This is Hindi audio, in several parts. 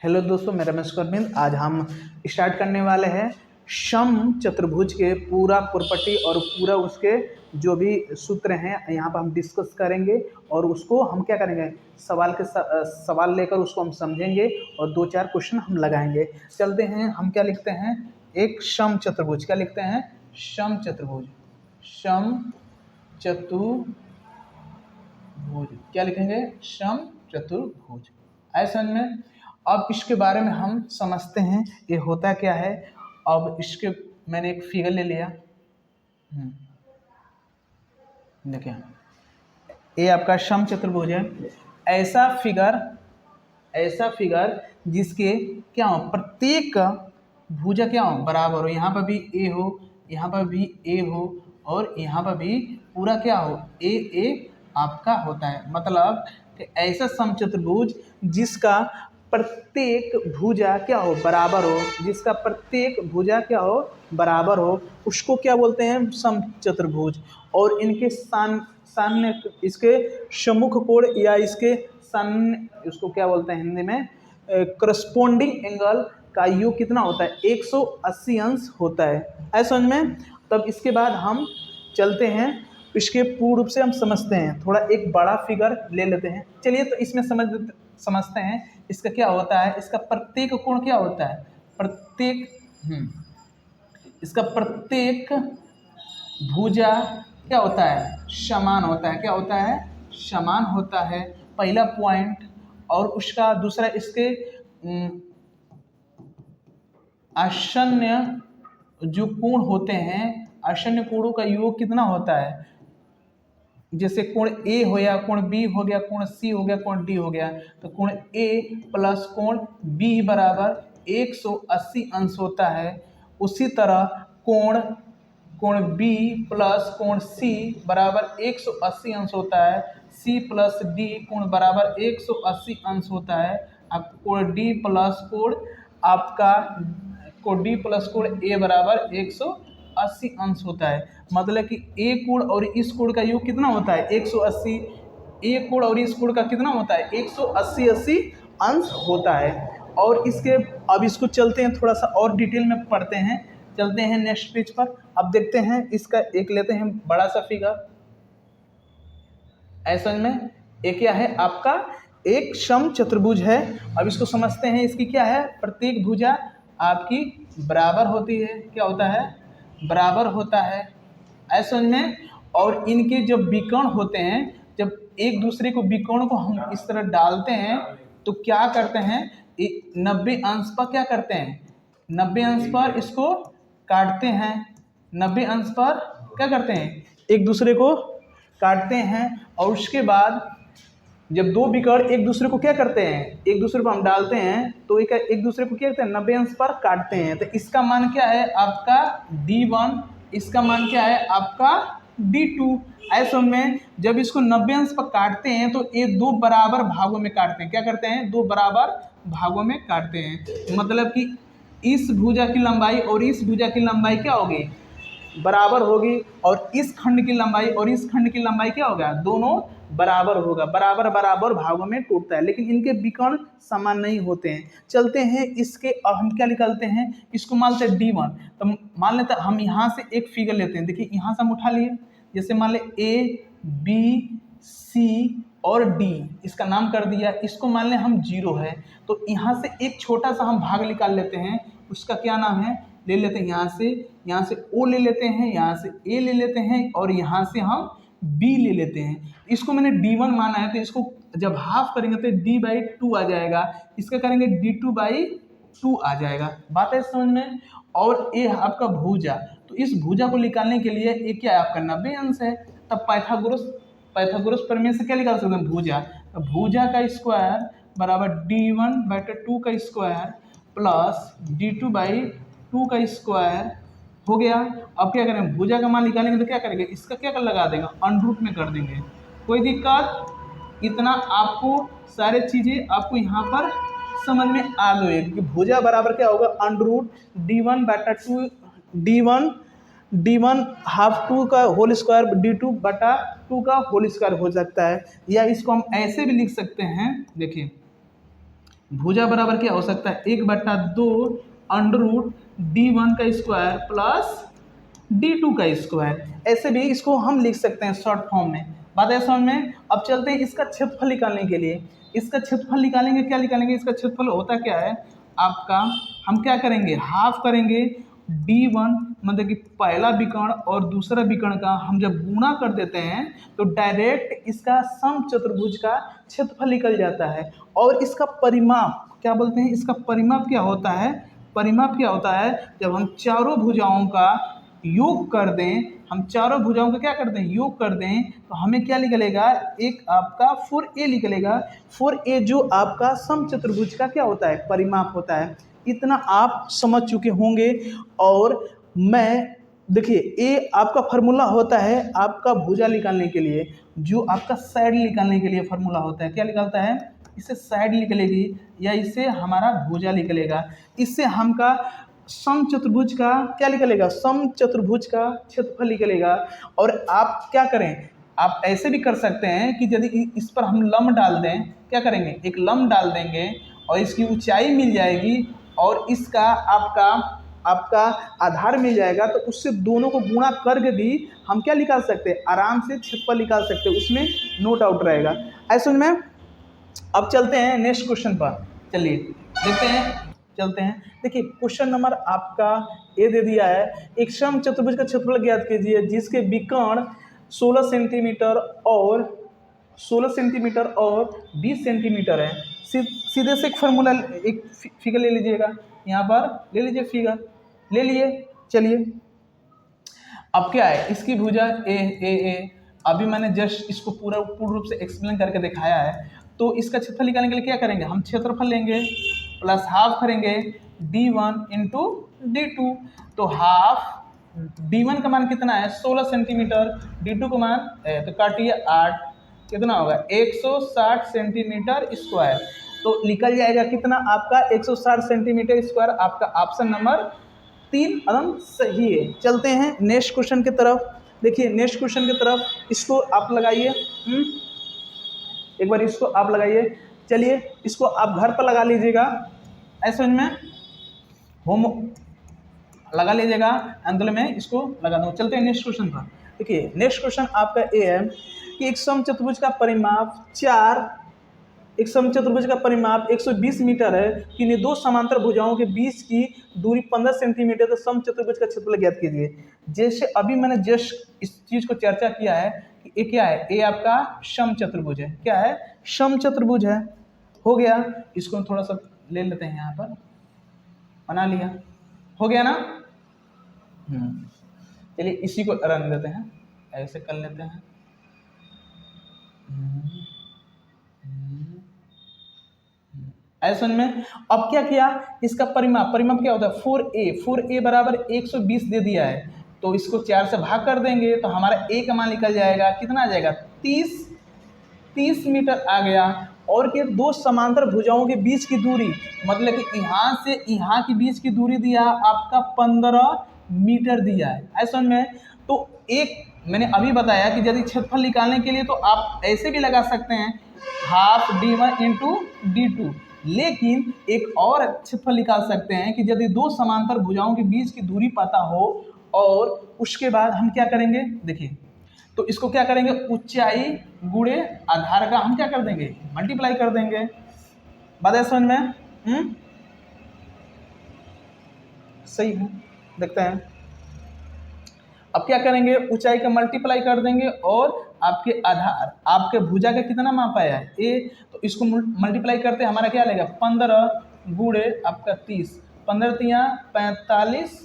हेलो दोस्तों, मैं रमेश अरविंद। आज हम स्टार्ट करने वाले हैं सम चतुर्भुज के पूरा प्रॉपर्टी और पूरा उसके जो भी सूत्र हैं यहाँ पर हम डिस्कस करेंगे और उसको हम क्या करेंगे, सवाल लेकर उसको हम समझेंगे और दो चार क्वेश्चन हम लगाएंगे। चलते हैं, हम क्या लिखते हैं, एक सम चतुर्भुज, क्या लिखते हैं, सम चतुर्भुज, सम चतुर्भुज क्या लिखेंगे, सम चतुर्भुज। ऐसा में अब इसके बारे में हम समझते हैं ये होता क्या है। अब इसके मैंने एक फिगर ले लिया, देखिए ये आपका सम चतुर्भुज है। ऐसा फिगर जिसके क्या हो, प्रत्येक भुजा क्या हो, बराबर हो। यहाँ पर भी ए हो, यहाँ पर भी ए हो और यहाँ पर भी पूरा क्या हो, ए आपका होता है। मतलब कि ऐसा समचतुर्भुज जिसका प्रत्येक भुजा क्या हो, बराबर हो, जिसका प्रत्येक भुजा क्या हो, बराबर हो, उसको क्या बोलते हैं, समचतुर्भुज। और इनके सामने इसके सम्मुख कोण या इसके सामने, उसको क्या बोलते हैं हिंदी में, करस्पॉन्डिंग एंगल का योग कितना होता है, 180 अंश होता है। ऐसा समझ में। तब इसके बाद हम चलते हैं, इसके पूर्ण रूप से हम समझते हैं। थोड़ा एक बड़ा फिगर ले लेते हैं, चलिए तो इसमें समझते हैं इसका क्या होता है। इसका प्रत्येक कोण क्या होता है, इसका प्रत्येक भुजा क्या होता है, समान होता है। क्या होता है, समान होता है, पहला पॉइंट। और उसका दूसरा, इसके आसन्न जो कोण होते हैं, आसन्न कोणों का योग कितना होता है। जैसे कोण ए हो गया, कोण बी हो गया, कोण सी हो गया, कोण डी हो गया, तो कोण ए प्लस कोण बी बराबर 180 अंश होता है। उसी तरह कोण बी प्लस कोण सी बराबर 180 अंश होता है। सी प्लस डी कोण बराबर 180 अंश होता है। अब कोण डी प्लस कोण आपका कोण डी प्लस कोण ए बराबर 180 अंश होता है। मतलब कि ए कोण और इस कोण का योग कितना होता है, 180। ए कोण और इस कोण का कितना होता है, 180 अंश होता है। और इसके अब इसको चलते हैं, थोड़ा सा और डिटेल में पढ़ते हैं। चलते हैं नेक्स्ट पेज पर। अब देखते हैं इसका एक लेते हैं बड़ा सा फिगर। ऐसा में एक क्या है, आपका एक सम चतुर्भुज है। अब इसको समझते हैं, इसकी क्या है, प्रत्येक भुजा आपकी बराबर होती है। क्या होता है, बराबर होता है। ऐसा में और इनके जब विकर्ण होते हैं, जब एक दूसरे को विकर्ण को हम इस तरह डालते हैं तो क्या करते हैं, 90 अंश पर क्या करते हैं, 90 अंश पर इसको काटते हैं। 90 अंश पर क्या करते हैं, एक दूसरे को काटते हैं। और उसके बाद जब दो विकर्ण एक दूसरे को क्या करते हैं, एक दूसरे को हम डालते हैं तो एक दूसरे को क्या करते हैं, 90 अंश पर काटते हैं। तो इसका मान क्या है, आपका D1, इसका मान क्या है, आपका D2। ऐसे में जब इसको 90 अंश पर काटते हैं तो ये दो बराबर भागों में काटते हैं। क्या करते हैं, दो बराबर भागों में काटते हैं। मतलब कि इस भुजा की लंबाई और इस भुजा की लंबाई क्या होगी, बराबर होगी। और इस खंड की लंबाई और इस खंड की लंबाई क्या होगा, दोनों बराबर होगा। बराबर बराबर भागों में टूटता है, लेकिन इनके विकर्ण समान नहीं होते हैं। चलते हैं इसके, अब हम क्या निकालते हैं, इसको मान लेते हैं D1। तो मान लेते हैं हम यहाँ से एक फिगर लेते हैं। देखिए यहाँ से हम उठा लिए, जैसे मान ले A B C और D, इसका नाम कर दिया। इसको मान लें हम 0 है, तो यहाँ से एक छोटा सा हम भाग निकाल लेते हैं। उसका क्या नाम है, ले लेते हैं यहाँ से O ले लेते हैं, यहाँ से A ले लेते हैं और यहाँ से हम B ले लेते हैं। इसको मैंने D1 माना है, तो इसको जब हाफ करेंगे तो D/2 आ जाएगा। इसका करेंगे D2/2 आ जाएगा। बात है समझ में। और ये आपका भुजा, तो इस भुजा को निकालने के लिए ये क्या है, आपका 90 अंश है। तब पाइथागोरस प्रमेय से क्या निकाल सकते हैं, भुजा। तो भुजा का स्क्वायर बराबर D1/2 का स्क्वायर प्लस D2/2 का स्क्वायर हो गया। अब क्या करेंगे, भुजा का मान निकालेंगे तो क्या करेंगे, इसका क्या कर लगा देंगे, अंडर में कर देंगे। कोई दिक्कत, इतना आपको सारे चीज़ें आपको यहाँ पर समझ में आ गई। क्योंकि भुजा बराबर क्या होगा, अंडर D1/2, D1 हाफ 2 का होल स्क्वायर D2/2 का होल स्क्वायर हो सकता है। या इसको हम ऐसे भी लिख सकते हैं, देखिए भुजा बराबर क्या हो सकता है, 1/2 √d1 का स्क्वायर प्लस d2 का स्क्वायर। ऐसे भी इसको हम लिख सकते हैं शॉर्ट फॉर्म में। बात है समझ में। अब चलते हैं इसका क्षेत्रफल निकालने के लिए। इसका क्षेत्रफल निकालेंगे, क्या निकालेंगे, इसका क्षेत्रफल होता क्या है आपका, हम क्या करेंगे, हाफ करेंगे d1 मतलब कि पहला विकर्ण और दूसरा विकर्ण का हम जब गुणा कर देते हैं तो डायरेक्ट इसका समचतुर्भुज का क्षेत्रफल निकल जाता है। और इसका परिमाप क्या बोलते हैं, इसका परिमाप क्या होता है, परिमाप क्या होता है, जब हम चारों भुजाओं का योग कर दें, हम चारों भुजाओं का क्या कर दें, योग कर दें, तो हमें क्या निकलेगा, एक आपका 4a निकलेगा। 4a जो आपका समचतुर्भुज का क्या होता है, परिमाप होता है। इतना आप समझ चुके होंगे। और मैं देखिए ए आपका फार्मूला होता है आपका भुजा निकालने के लिए, जो आपका साइड निकालने के लिए फार्मूला होता है, क्या निकलता है, इससे साइड निकलेगी या इससे हमारा भुजा निकलेगा। इससे हमका समचतुर्भुज का क्या निकलेगा, समचतुर्भुज का क्षेत्रफल निकलेगा। और आप क्या करें, आप ऐसे भी कर सकते हैं कि यदि इस पर हम लंब डाल दें, क्या करेंगे, एक लंब डाल देंगे और इसकी ऊंचाई मिल जाएगी और इसका आपका आधार मिल जाएगा, तो उससे दोनों को गुणा करके भी हम क्या निकाल सकते हैं, आराम से क्षेत्रफल निकाल सकते हैं, उसमें नो डाउट रहेगा। ऐसे में अब चलते हैं नेक्स्ट क्वेश्चन पर, चलिए देखते हैं, चलते हैं। देखिए क्वेश्चन नंबर आपका ए दे दिया है, एक समचतुर्भुज का क्षेत्रफल ज्ञात कीजिए जिसके विकर्ण 16 सेंटीमीटर और 20 सेंटीमीटर है। सीधे से एक फार्मूला, एक फिगर ले लीजिएगा, यहाँ पर ले लीजिए, फिगर ले लिए। चलिए अब क्या है, इसकी भुजा ए अभी मैंने जस्ट इसको पूर्ण रूप से एक्सप्लेन करके दिखाया है। तो इसका क्षेत्रफल निकालने के लिए क्या करेंगे, हम क्षेत्रफल लेंगे प्लस हाफ करेंगे d1 इंटू d2। तो हाफ d1 का मान कितना है, 16 सेंटीमीटर, d2 का मान तो काटिए 8, कितना होगा 160 सेंटीमीटर स्क्वायर। तो निकल जाएगा कितना आपका 160 सेंटीमीटर स्क्वायर। आपका ऑप्शन नंबर 3 एकदम सही है। चलते हैं नेक्स्ट क्वेश्चन की तरफ। देखिए नेक्स्ट क्वेश्चन की तरफ, इसको आप लगाइए, एक बार इसको आप लगाइए। चलिए इसको आप घर पर लगा लीजिएगा, ऐसे में होम लगा लीजिएगा, अंदर में इसको लगा दो। चलते हैं नेक्स्ट क्वेश्चन पर। देखिए नेक्स्ट क्वेश्चन आपका ए है कि एक समचतुर्भुज का परिमाप 120 मीटर है, किन्हीं दो समांतर भुजाओं के बीच की दूरी 15 सेंटीमीटर, तो समचतुर्भुज का क्षेत्रफल ज्ञात कीजिए। जैसे अभी मैंने जस्ट इस चीज को चर्चा किया है कि ये क्या है, ये आपका समचतुर्भुज है, क्या है, समचतुर्भुज है। हो गया, इसको थोड़ा सा ले लेते हैं, यहाँ पर बना लिया, हो गया ना। चलिए इसी को रन देते हैं, ऐसे कर लेते हैं। ऐसे में अब क्या किया, इसका परिमाप क्या होता है 4a बराबर 120 दे दिया है, तो इसको 4 से भाग कर देंगे तो हमारा a का मान निकल जाएगा, कितना आ जाएगा 30 मीटर आ गया। और ये दो समांतर भुजाओं के बीच की दूरी, मतलब कि यहाँ से यहाँ के बीच की दूरी दिया आपका 15 मीटर दिया है। ऐसा में तो एक मैंने अभी बताया कि यदि क्षेत्रफल निकालने के लिए तो आप ऐसे भी लगा सकते हैं, हाफ d1 इंटू d2, लेकिन एक और क्षेत्रफल निकाल सकते हैं कि यदि दो समांतर भुजाओं के बीच की दूरी पता हो और उसके बाद हम क्या करेंगे, देखिए तो इसको क्या करेंगे, ऊंचाई गुणे आधार का हम क्या कर देंगे, मल्टीप्लाई कर देंगे। बात है समझ में, सही है, देखते हैं। अब क्या करेंगे, ऊंचाई का मल्टीप्लाई कर देंगे और आपके आधार, आपके भुजा का कितना माप आया है ए, तो इसको मल्टीप्लाई करते हमारा क्या लगेगा 15 गुणे आपका 30, 15 तिया 45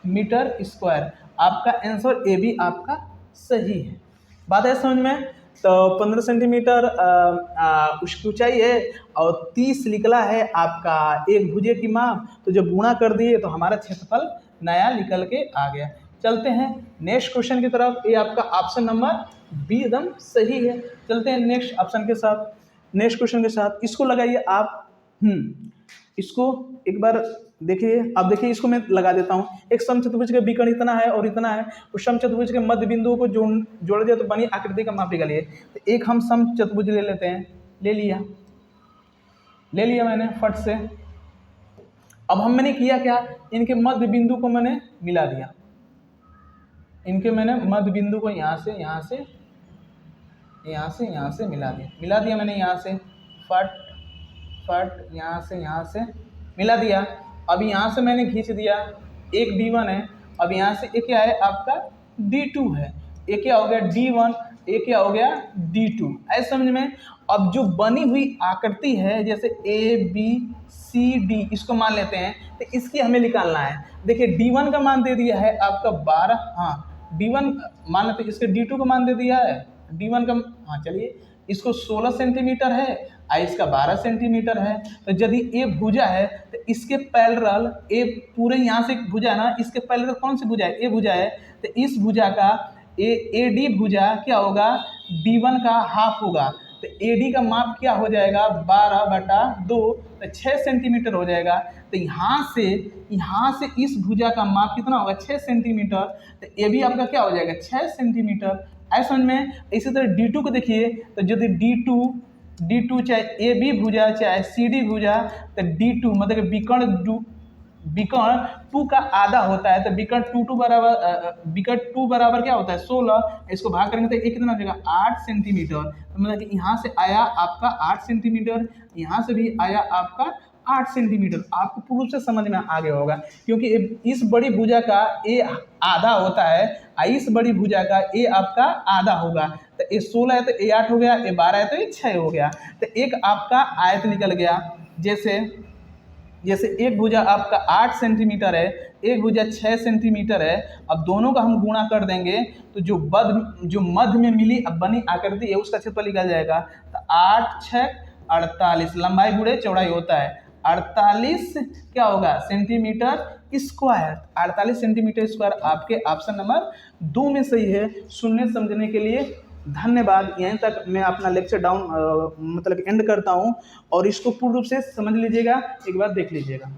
मीटर स्क्वायर। आपका आंसर ए भी आपका सही है। बात है समझ में। तो 15 सेंटीमीटर उसकी ऊंचाई है और 30 निकला है आपका एक भुजे की माप, तो जब गुणा कर दिए तो हमारा क्षेत्रफल नया निकल के आ गया। चलते हैं नेक्स्ट क्वेश्चन की तरफ। ये आपका ऑप्शन नंबर बी एकदम सही है। चलते हैं नेक्स्ट ऑप्शन के साथ, नेक्स्ट क्वेश्चन के साथ। इसको लगाइए आप, इसको एक बार देखिए। अब देखिए इसको मैं लगा देता हूँ। एक समचतुर्भुज का विकर्ण इतना है और इतना है, उस समचतुर्भुज के मध्य बिंदुओं को जोड़ दिया तो बनी आकृति का माप निकालिए। तो एक हम समचतुर्भुज ले लेते हैं, ले लिया। ले लिया मैंने फट से। अब मैंने किया क्या, इनके मध्य बिंदु को मैंने मिला दिया, इनके मैंने मध्य बिंदु को यहाँ से मिला दिया मैंने, यहाँ से फट फट यहाँ से मिला दिया। अब यहाँ से मैंने खींच दिया, एक D1 है, अब यहाँ से एक क्या है आपका D2 है, एक क्या हो गया D1, एक क्या हो गया D2, ऐसे समझ में। अब जो बनी हुई आकृति है जैसे ABCD इसको मान लेते हैं, तो इसकी हमें निकालना है। देखिए D1 का मान दे दिया है आपका 12, हाँ D1 मान लेते हैं, इसके D2 का मान दे दिया है D1 का, हाँ चलिए इसको 16 सेंटीमीटर है और इसका 12 सेंटीमीटर है। तो यदि ए भुजा है तो इसके पैरेलल, ए पूरे यहाँ से भुजा है ना, इसके पैरेलल कौन सी भुजा है, ए भुजा है, तो इस भुजा का AD भुजा क्या होगा D1 का हाफ होगा। तो AD का माप क्या हो जाएगा 12/2, तो 6 सेंटीमीटर हो जाएगा। तो यहाँ से इस भुजा का माप कितना होगा 6 सेंटीमीटर, तो AB आपका क्या हो जाएगा 6 सेंटीमीटर, ऐसा समझ में। इसी तरह D2 को देखिए, तो यदि D2 चाहे AB भुजा चाहे CD भुजा, तो D2 मतलब विकर्ण 2 का आधा होता है, तो विकर्ण 2 बराबर क्या होता है 16, इसको भाग करेंगे तो ये कितना हो जाएगा 8 सेंटीमीटर। तो मतलब कि यहाँ से आया आपका 8 सेंटीमीटर, यहाँ से भी आया आपका 8 सेंटीमीटर। आपको पूर्व से समझ में आ गया होगा, क्योंकि इस बड़ी भुजा का ए आधा होता है और इस बड़ी भुजा का ए आपका आधा होगा। तो ए 16 है तो ए 8 हो गया, ए 12 है तो ये 6 हो गया। तो एक आपका आयत निकल गया। जैसे एक भुजा आपका 8 सेंटीमीटर है, एक भुजा 6 सेंटीमीटर है। अब दोनों का हम गुणा कर देंगे तो जो मध्य में मिली अब बनी आकृति है उसका क्षेत्रफल निकल जाएगा। तो 8 6 48, लंबाई गुणे चौड़ाई होता है 48 क्या होगा सेंटीमीटर स्क्वायर, 48 सेंटीमीटर स्क्वायर आपके ऑप्शन नंबर 2 में सही है। सुनने समझने के लिए धन्यवाद। यहीं तक मैं अपना लेक्चर डाउन मतलब एंड करता हूं, और इसको पूर्ण रूप से समझ लीजिएगा, एक बार देख लीजिएगा।